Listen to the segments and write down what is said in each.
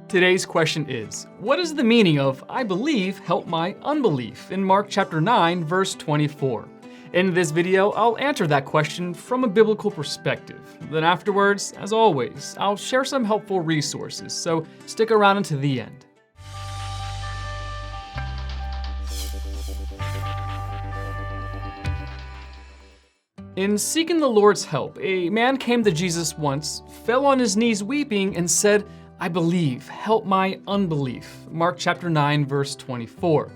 Today's question is, what is the meaning of "I believe, help my unbelief" in Mark chapter 9, verse 24? In this video, I'll answer that question from a biblical perspective. Then afterwards, as always, I'll share some helpful resources, so stick around until the end. In seeking the Lord's help, a man came to Jesus once, fell on his knees weeping, and said, "I believe, help my unbelief." Mark chapter 9, verse 24.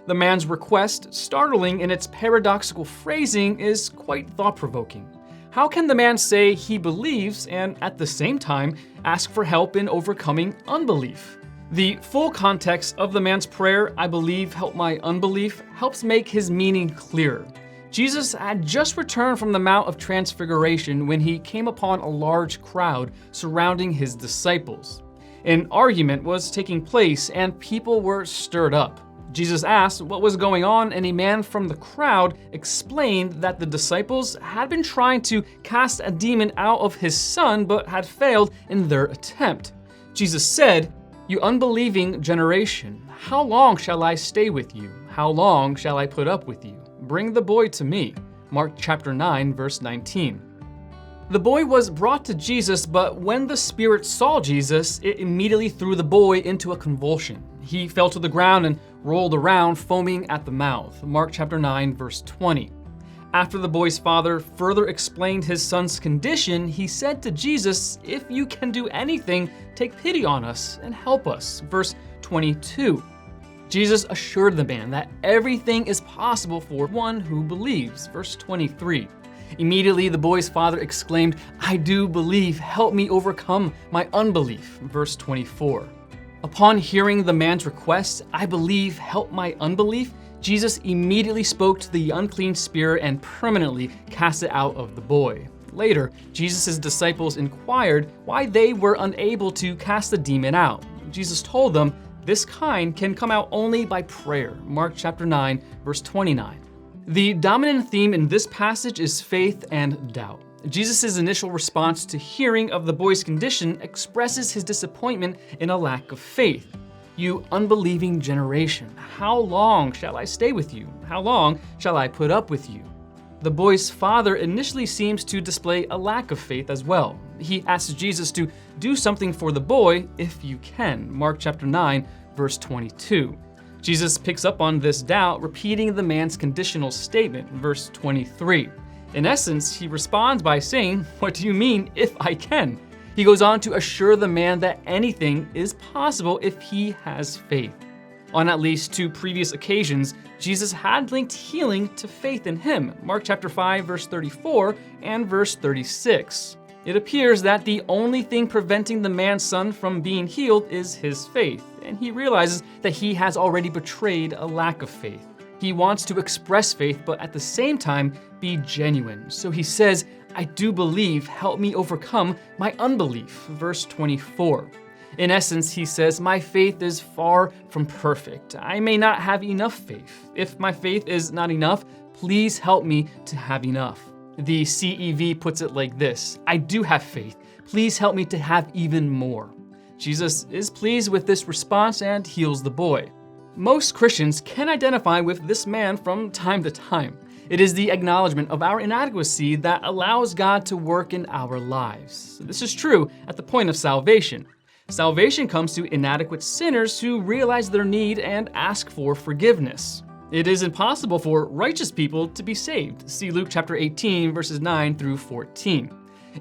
The man's request, startling in its paradoxical phrasing, is quite thought-provoking. How can the man say he believes and at the same time ask for help in overcoming unbelief? The full context of the man's prayer, "I believe, help my unbelief," helps make his meaning clearer. Jesus had just returned from the Mount of Transfiguration when he came upon a large crowd surrounding his disciples. An argument was taking place and people were stirred up. Jesus asked what was going on, and a man from the crowd explained that the disciples had been trying to cast a demon out of his son but had failed in their attempt. Jesus said, "You unbelieving generation, how long shall I stay with you? How long shall I put up with you? Bring the boy to me." Mark chapter 9, verse 19. The boy was brought to Jesus, but when the spirit saw Jesus, it immediately threw the boy into a convulsion. He fell to the ground and rolled around, foaming at the mouth. Mark chapter 9, verse 20. After the boy's father further explained his son's condition, he said to Jesus, "If you can do anything, take pity on us and help us." Verse 22. Jesus assured the man that everything is possible for one who believes. Verse 23. Immediately the boy's father exclaimed, "I do believe, help me overcome my unbelief." Verse 24. Upon hearing the man's request, "I believe, help my unbelief," Jesus immediately spoke to the unclean spirit and permanently cast it out of the boy. Later, Jesus' disciples inquired why they were unable to cast the demon out. Jesus told them, "This kind can come out only by prayer." Mark chapter 9, verse 29. The dominant theme in this passage is faith and doubt. Jesus' initial response to hearing of the boy's condition expresses his disappointment in a lack of faith. "You unbelieving generation, how long shall I stay with you? How long shall I put up with you?" The boy's father initially seems to display a lack of faith as well. He asks Jesus to do something for the boy if you can. Mark chapter 9, verse 22. Jesus picks up on this doubt, repeating the man's conditional statement, verse 23. In essence, he responds by saying, "What do you mean, if I can?" He goes on to assure the man that anything is possible if he has faith. On at least two previous occasions, Jesus had linked healing to faith in him, Mark chapter 5, verse 34 and verse 36. It appears that the only thing preventing the man's son from being healed is his faith, and he realizes that he has already betrayed a lack of faith. He wants to express faith, but at the same time be genuine. So he says, "I do believe, help me overcome my unbelief." Verse 24. In essence, he says, "My faith is far from perfect. I may not have enough faith. If my faith is not enough, please help me to have enough." The CEV puts it like this: "I do have faith. Please help me to have even more." Jesus is pleased with this response and heals the boy. Most Christians can identify with this man from time to time. It is the acknowledgement of our inadequacy that allows God to work in our lives. This is true at the point of salvation. Salvation comes to inadequate sinners who realize their need and ask for forgiveness. It is impossible for righteous people to be saved. See Luke chapter 18, verses 9 through 14.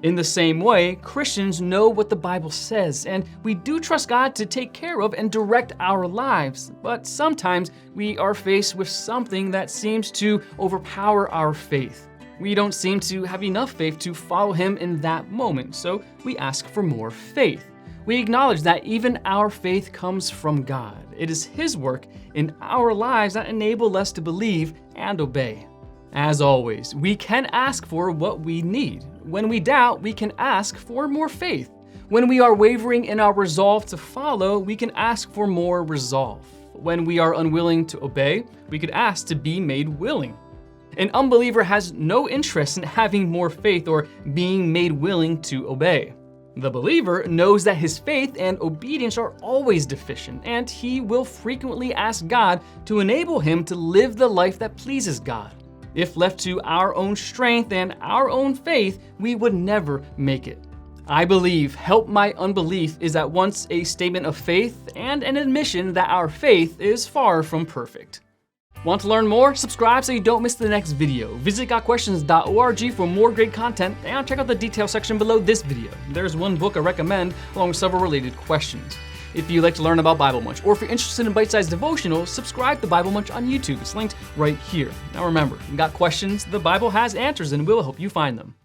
In the same way, Christians know what the Bible says, and we do trust God to take care of and direct our lives. But sometimes we are faced with something that seems to overpower our faith. We don't seem to have enough faith to follow Him in that moment, so we ask for more faith. We acknowledge that even our faith comes from God. It is His work in our lives that enable us to believe and obey. As always, we can ask for what we need. When we doubt, we can ask for more faith. When we are wavering in our resolve to follow, we can ask for more resolve. When we are unwilling to obey, we could ask to be made willing. An unbeliever has no interest in having more faith or being made willing to obey. The believer knows that his faith and obedience are always deficient, and he will frequently ask God to enable him to live the life that pleases God. If left to our own strength and our own faith, we would never make it. I believe, help my unbelief is at once a statement of faith and an admission that our faith is far from perfect. Want to learn more? Subscribe so you don't miss the next video. Visit gotquestions.org for more great content, and check out the details section below this video. There's one book I recommend along with several related questions. If you'd like to learn about Bible Munch, or if you're interested in bite-sized devotionals, subscribe to Bible Munch on YouTube. It's linked right here. Now remember, you got questions, the Bible has answers, and we'll help you find them.